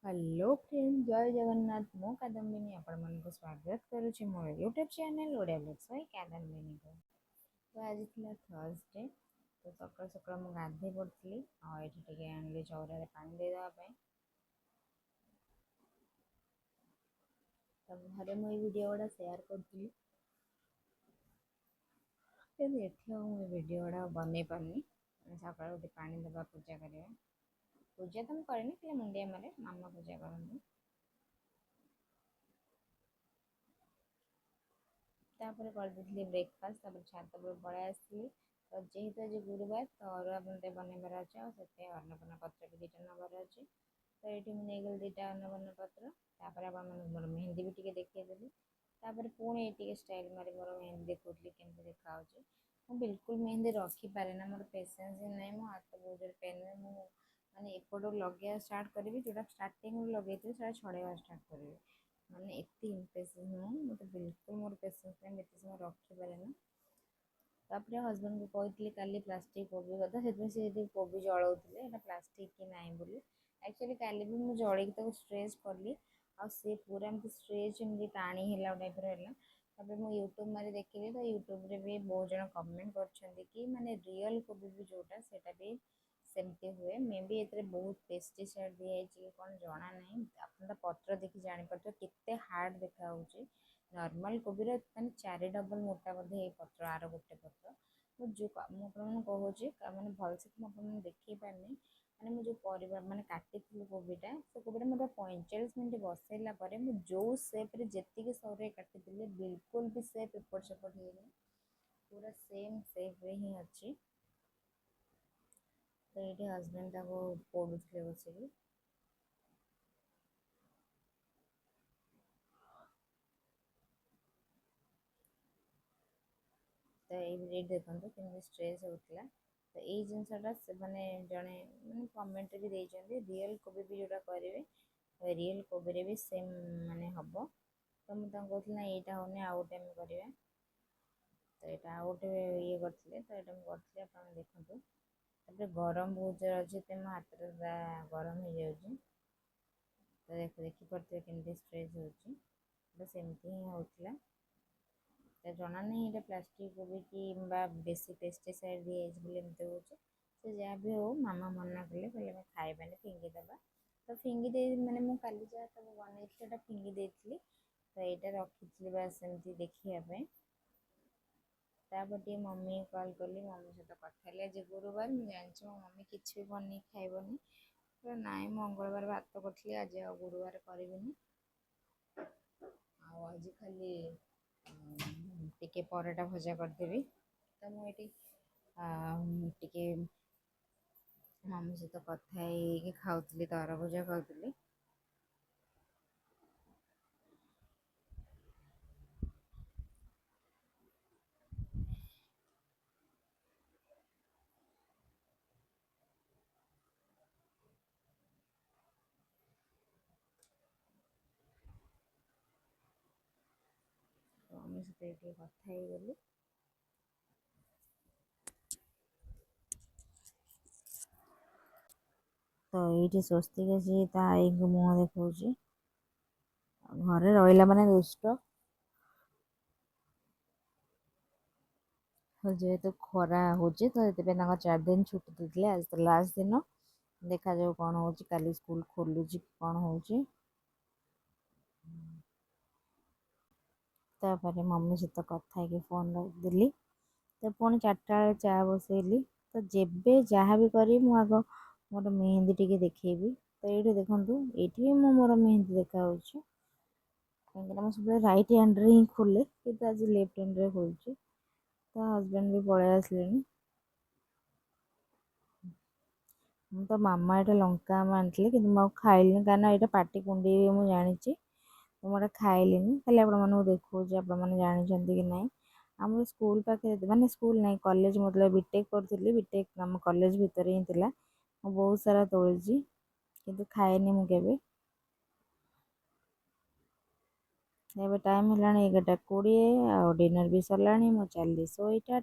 Hello friend जय जगन्नाथ मो कादम्बिनी आपको स्वागत करुच्ची मोर YouTube channel Odia blogs by Kadambini को। तो आज थी थर्सडे तो सकाल सकाल मुझे गाधे पड़ी आगे आनली चौरा पानी देवाई तो घरे मुझे वीडियो गुड़ा सेयार करी वीडियो गुड़ा बनई पार्नी सका पानी देवा पूजा करवा पूजा तो मुझे करें मुंडिया मारे मामा पूजा करती तापर कर ब्रेकफास्ट छात पर पड़े आसली तो जेहेतु आज गुरुवार तो अरुआ मत बनइबार अच्छे से अन्नपूर्णा पत्र भी दुटा नबार अच्छे तो ये मुझे गली दुटा अन्नपूर्णा पत्र तापर मोर मेहंदी भी देखीदेली पुणी ये स्टाइल मारे मोर मेहंदी देखी केमती देखा मुझे बिल्कुल मेहंदी रखिपारे ना मोर पेसेंस ही ना मो हाथ बहुत जोर पेन माने एपटू लगे स्टार्ट करी जोटा स्टार्टिंग लगे छड़ेवा स्टार्ट करी माने एत इम्प्रेसिव नुह मत बिल्कुल मोर पेसेंस नहीं एत समय रखिपारे ना तापर हजबैंड को कही काली प्लास्टिक कोबी कथा से कोबी जलाऊे प्लास्टिक कि नाई बोली एक्चुअली काली भी मुझे जल्दी स्ट्रेच कली आ सी पूरा एमती स्ट्रेच एमती टाणी है टाइप रहा मुझे यूट्यूब मारे देखिली तो यूट्यूब रे भी बहुत जन कमेंट कर माने रियल कोबी भी जोटा सेटा भी सेमती हुए मे बी ए बहुत पेस्टिसाइड दिखाई कि कौन जना ना आप पत्र देखी जापर केते हार्ड देखा नॉर्मल कोबी माने 4 डबल मोटा बोधे पत्र आर गोटे पत्र जो मुझे कहूँ मैंने भलसे तो देखी पारनी मैंने मुझे परिवार मैंने काटी कोबीटा से कोबीटा मतलब 45 मिनट बसैला जो सेप्रे जी सर काटी बिल्कुल भी सेप एपट सेपट हो पूरा सेम सेप्रे ही अच्छी तो ये हजबैंड पढ़ुले बसिक तो ये देखो केमी स्ट्रेस होता तो ये जिनसा मैंने जड़े मैंने कमेंट भी देते रियल कोबी भी जोटा करेंगे रियल कोबी भी सेम माने हम तो मुझे कहती ना यहाँ होनी आउ गोटे करवा तो यहाँ आउ गोटे ये करते तो यहाँ मुझे आप देखो गरम बहुत जोर अच्छे तो मो हाथ पूरा गरम हो जाए तो देखिपे केमती स्ट्रेच हो सेमती ही होता जना नहीं ये प्लास्टिक कोबी कि बेसी पेस्टिसाइड दिखाई एमती हो जहाँ भी हो मामा मना कले कहले खाइबानी फिंगीदबा तो फिंगी मैंने मुझे जहाँ सब बनई फिंगी देती तो यहाँ रखी बास एमती देखापी तापर मम्मी कॉल कली मम्मी सहित कथा आज गुरुवार मुझे जानी मो मम्मी किसी भी बन खाइबनी ना मंगलवार भात करी आज गुरुवार करी आज खाली टिके पराटा भजा करदेवी तो मुझे मम्मी सहित कथा खाऊली तरभुजा खाऊली तो मम्मी सहित कथा गली तो ये स्वस्तिक आसी आई को मुह देखा घरे रहा माने दुष्ट जेहेतु खरा हो तो 4 दिन छुट्टी देते आज तो लास्ट दिन देखा जाऊ कौन हो काली स्कूल खोलू कौन हो मम्मी सहित कथा फोन रखिदेली तो पुणी 4टा बेले चा बसैली तो जेबे जहाँ भी करी आग मोर मेहंदी टी देखी तो ये देखूँ ये मोर मेहंदी देखा कहीं सब रईट हैंड रे ही खोले कि आज लेफ्ट हैंड रे खोलुची तो हजबैंड भी पलि आसले तो मामा ये लंका आम आनी कि खाइल कारण यहाँ पाटी कुंडे मुझे जानी तो मुझे खाइली खाली आप देखा आप जानते कि ना आम स्कूल पाखे मानने स्कूल ना कॉलेज मतलब बीटेक करी बीटेक आम कॉलेज भितर ही थी बहुत सारा तोड़ी किंतु खाएनी मुझे टाइम है 11:20 आ डिनर भी सरला मो चली शोटा।